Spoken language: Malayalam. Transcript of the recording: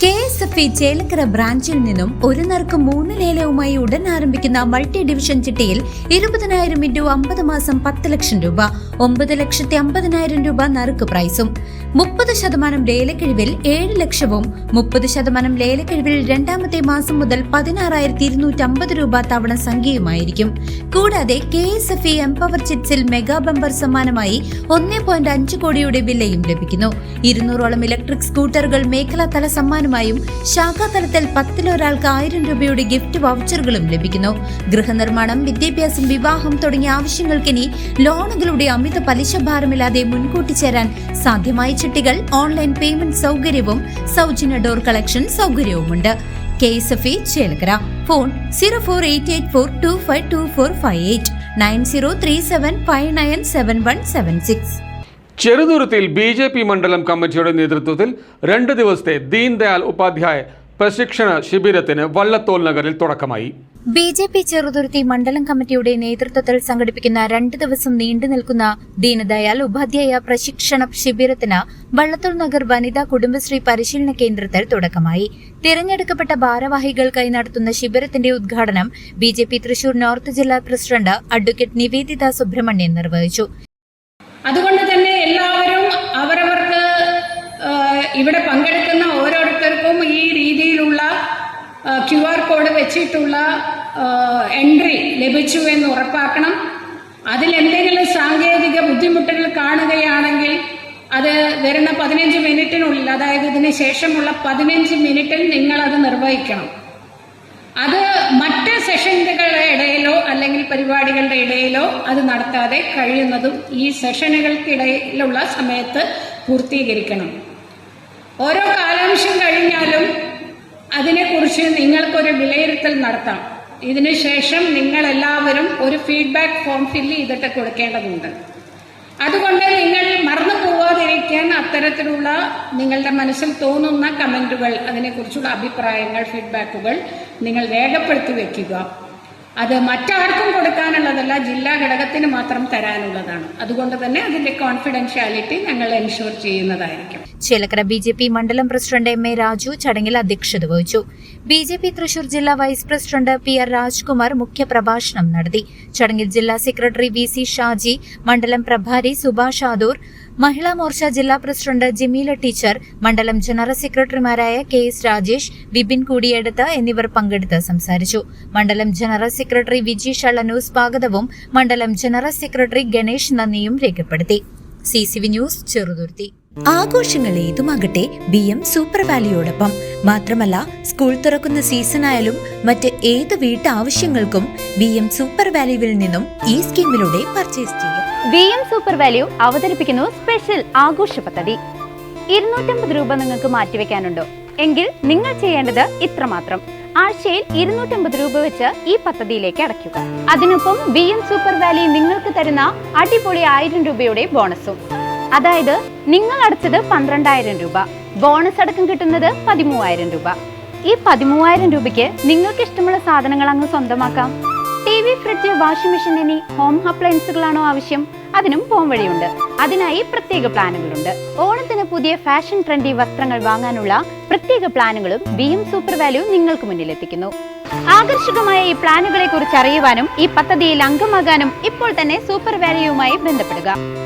KSFE ചേലക്കര ബ്രാഞ്ചിൽ നിന്നും ഒരു നറുക്ക് 3 ലേലവുമായി ഉടൻ ആരംഭിക്കുന്ന മൾട്ടി ഡിവിഷൻ ചിട്ടിയിൽ 20,000 ഇൻറ്റു 50 മാസം 10 ലക്ഷം രൂപ, 9,50,000 രൂപ നറുക്ക് പ്രൈസും, 30% ലേലക്കിഴിവിൽ 7 ലക്ഷവും 30% ലേലക്കിഴിവിൽ രണ്ടാമത്തെ മാസം മുതൽ 16,250 രൂപ തവണ സംഖ്യയുമായിരിക്കും. കൂടാതെ KSFE എംപവർ ചിറ്റ്സിൽ മെഗാ ബമ്പർ സമ്മാനമായി 1.5 കോടിയുടെ വിലയും ലഭിക്കുന്നു. 200ഓളം ഇലക്ട്രിക് സ്കൂട്ടറുകൾ മേഖലാതല സമ്മാനമായും ശാഖാതലത്തിൽ 10-ഒരാൾക്ക് 1000 രൂപയുടെ ഗിഫ്റ്റ് വൗച്ചറുകളും ലഭിക്കുന്നു. ഗൃഹനിർമ്മാണം, വിദ്യാഭ്യാസം, വിവാഹം തുടങ്ങിയ ആവശ്യങ്ങൾക്കിനി ലോണുകളുടെ അമിത പലിശ ഭാരമില്ലാതെ മുൻകൂട്ടി ചേരാൻ സാധ്യമായ ചിട്ടികൾ, ഓൺലൈൻ പേയ്മെന്റ് സൗകര്യവും സൗജന്യ ഡോർ കളക്ഷൻ സൗകര്യവുമുണ്ട്. KSFE ചേലക്കര. ഫോൺ 0488425245 9037597176. ചെറുതുരുത്തിയിൽ BJP മണ്ഡലം കമ്മിറ്റിയുടെ നേതൃത്വത്തിൽ 2 ദിവസത്തെ ദീൻ ദയാൽ ഉപാധ്യായ പ്രശിക്ഷണ ശിബിരത്തിന് വള്ളത്തോൾ നഗറിൽ തുടക്കമായി. BJP ചെറുതുരുത്തി മണ്ഡലം കമ്മിറ്റിയുടെ നേതൃത്വത്തിൽ സംഘടിപ്പിക്കുന്ന 2 ദിവസം നീണ്ടു നിൽക്കുന്ന ദീനദയാൽ ഉപാധ്യായ പ്രശിക്ഷണ ശിബിരത്തിന് വള്ളത്തോൾ നഗർ വനിതാ കുടുംബശ്രീ പരിശീലന കേന്ദ്രത്തിൽ തുടക്കമായി. തിരഞ്ഞെടുക്കപ്പെട്ട ഭാരവാഹികൾക്കായി നടത്തുന്ന ശിബിരത്തിന്റെ ഉദ്ഘാടനം BJP തൃശൂർ നോർത്ത് ജില്ലാ പ്രസിഡന്റ് അഡ്വക്കേറ്റ് നിവേദിത സുബ്രഹ്മണ്യൻ നിർവഹിച്ചു. അതുകൊണ്ട് തന്നെ എല്ലാവരും അവരവർക്ക് ഇവിടെ പങ്കെടുക്കുന്ന ഓരോരുത്തർക്കും ഈ രീതിയിലുള്ള QR കോഡ് വെച്ചിട്ടുള്ള എൻട്രി ലഭിച്ചു എന്ന് ഉറപ്പാക്കണം. അതിലെന്തെങ്കിലും സാങ്കേതിക ബുദ്ധിമുട്ടുകൾ കാണുകയാണെങ്കിൽ അത് വരുന്ന 15 മിനിറ്റിനുള്ളിൽ, അതായത് ഇതിന് ശേഷമുള്ള 15 മിനിറ്റിൽ നിങ്ങളത് നിർവഹിക്കണം. അത് മറ്റ് സെഷനുകളുടെ ഇടയിലോ അല്ലെങ്കിൽ പരിപാടികളുടെ ഇടയിലോ അത് നടത്താതെ കഴിയുന്നതും ഈ സെഷനുകൾക്കിടയിലുള്ള സമയത്ത് പൂർത്തീകരിക്കണം. ഓരോ കാലാംശം കഴിഞ്ഞാലും അതിനെക്കുറിച്ച് നിങ്ങൾക്കൊരു വിലയിരുത്തൽ നടത്താം. ഇതിനുശേഷം നിങ്ങളെല്ലാവരും ഒരു ഫീഡ്ബാക്ക് ഫോം ഫില്ല് ചെയ്തിട്ട് കൊടുക്കേണ്ടതുണ്ട്. അതുകൊണ്ട് നിങ്ങൾ മറന്നു പോവാതിരിക്കാൻ അത്തരത്തിലുള്ള നിങ്ങളുടെ മനസ്സിൽ തോന്നുന്ന കമൻറ്റുകൾ, അതിനെക്കുറിച്ചുള്ള അഭിപ്രായങ്ങൾ, ഫീഡ്ബാക്കുകൾ നിങ്ങൾ രേഖപ്പെടുത്തി വെക്കുക. അത് മറ്റാർക്കും കൊടുക്കാനുള്ളതല്ല, ജില്ലാ ഘടകത്തിന് മാത്രം തരാനുള്ളതാണ്. അതുകൊണ്ട് തന്നെ അതിന്റെ കോൺഫിഡൻഷ്യാലിറ്റി ഞങ്ങൾ എൻഷുർ ചെയ്യുന്നതായിരിക്കും. ചേലക്കര BJP മണ്ഡലം പ്രസിഡന്റ് MA രാജു ചടങ്ങിൽ അധ്യക്ഷത വഹിച്ചു. BJP തൃശൂർ ജില്ലാ വൈസ് പ്രസിഡന്റ് PR രാജ്കുമാർ മുഖ്യപ്രഭാഷണം നടത്തി. ചടങ്ങിൽ ജില്ലാ സെക്രട്ടറി VC ഷാജി, മണ്ഡലം പ്രഭാരി സുഭാഷ് ആദൂർ, മഹിളാ മോർച്ച ജില്ലാ പ്രസിഡന്റ് ജിമീല ടീച്ചർ, മണ്ഡലം ജനറൽ സെക്രട്ടറിമാരായ KS രാജേഷ്, ബിബിൻ കൂടിയെടുത്ത് എന്നിവർ പങ്കെടുത്ത് സംസാരിച്ചു. മണ്ഡലം ജനറൽ സെക്രട്ടറി വിജി ഷള്ളനു സ്വാഗതവും മണ്ഡലം ജനറൽ സെക്രട്ടറി ഗണേഷ് നന്ദിയും രേഖപ്പെടുത്തി. CCV news Cheruthuruthy. ആഘോഷങ്ങൾ ഏതുമാകട്ടെ BM സൂപ്പർ വാലിയോടൊപ്പം. മാത്രമല്ല, സ്കൂൾ തുറക്കുന്ന സീസണായാലും മറ്റ് ഏത് വീട്ടാവശ്യങ്ങൾക്കും BM സൂപ്പർ വാല്യൂവിൽ നിന്നും ഈ സ്കീമിലൂടെ പർച്ചേസ് ചെയ്യാം. BM സൂപ്പർ വാല്യൂ അവതരിപ്പിക്കുന്നു സ്പെഷ്യൽ ആഘോഷ പദ്ധതി. 250 രൂപ നിങ്ങൾക്ക് മാറ്റിവെക്കാനുണ്ടോ? എങ്കിൽ നിങ്ങൾ ചെയ്യേണ്ടത് ഇത്രമാത്രം: ആഴ്ചയിൽ 250 രൂപ വെച്ച് ഈ പദ്ധതിയിലേക്ക് അടയ്ക്കുക. അതിനൊപ്പം BM സൂപ്പർ വാല്യൂ നിങ്ങൾക്ക് തരുന്ന അടിപൊളി 1000 രൂപയുടെ ബോണസും. അതായത് നിങ്ങൾ അടച്ചത് 12,000 രൂപ, ബോണസ് അടക്കം കിട്ടുന്നത് 13,000 രൂപ. ഈ 13,000 രൂപയ്ക്ക് നിങ്ങൾക്ക് ഇഷ്ടമുള്ള സാധനങ്ങൾ അങ്ങ് സ്വന്തമാക്കാം. TV, ഫ്രിഡ്ജ്, വാഷിംഗ് മെഷീൻ എന്നീ ഹോം അപ്ലയൻസുകളാണോ ആവശ്യം? അതിനും പോം വഴിയുണ്ട്. അതിനായി പ്രത്യേക പ്ലാനുകളുണ്ട്. ഓണത്തിന് പുതിയ ഫാഷൻ ട്രെൻഡി വസ്ത്രങ്ങൾ വാങ്ങാനുള്ള പ്രത്യേക പ്ലാനുകളും BM സൂപ്പർ വാല്യൂ നിങ്ങൾക്ക് മുന്നിലെത്തിക്കുന്നു. ആകർഷകമായ ഈ പ്ലാനുകളെ കുറിച്ച് അറിയുവാനും ഈ പദ്ധതിയിൽ അംഗമാകാനും ഇപ്പോൾ തന്നെ സൂപ്പർ വാല്യൂവുമായി ബന്ധപ്പെടുക.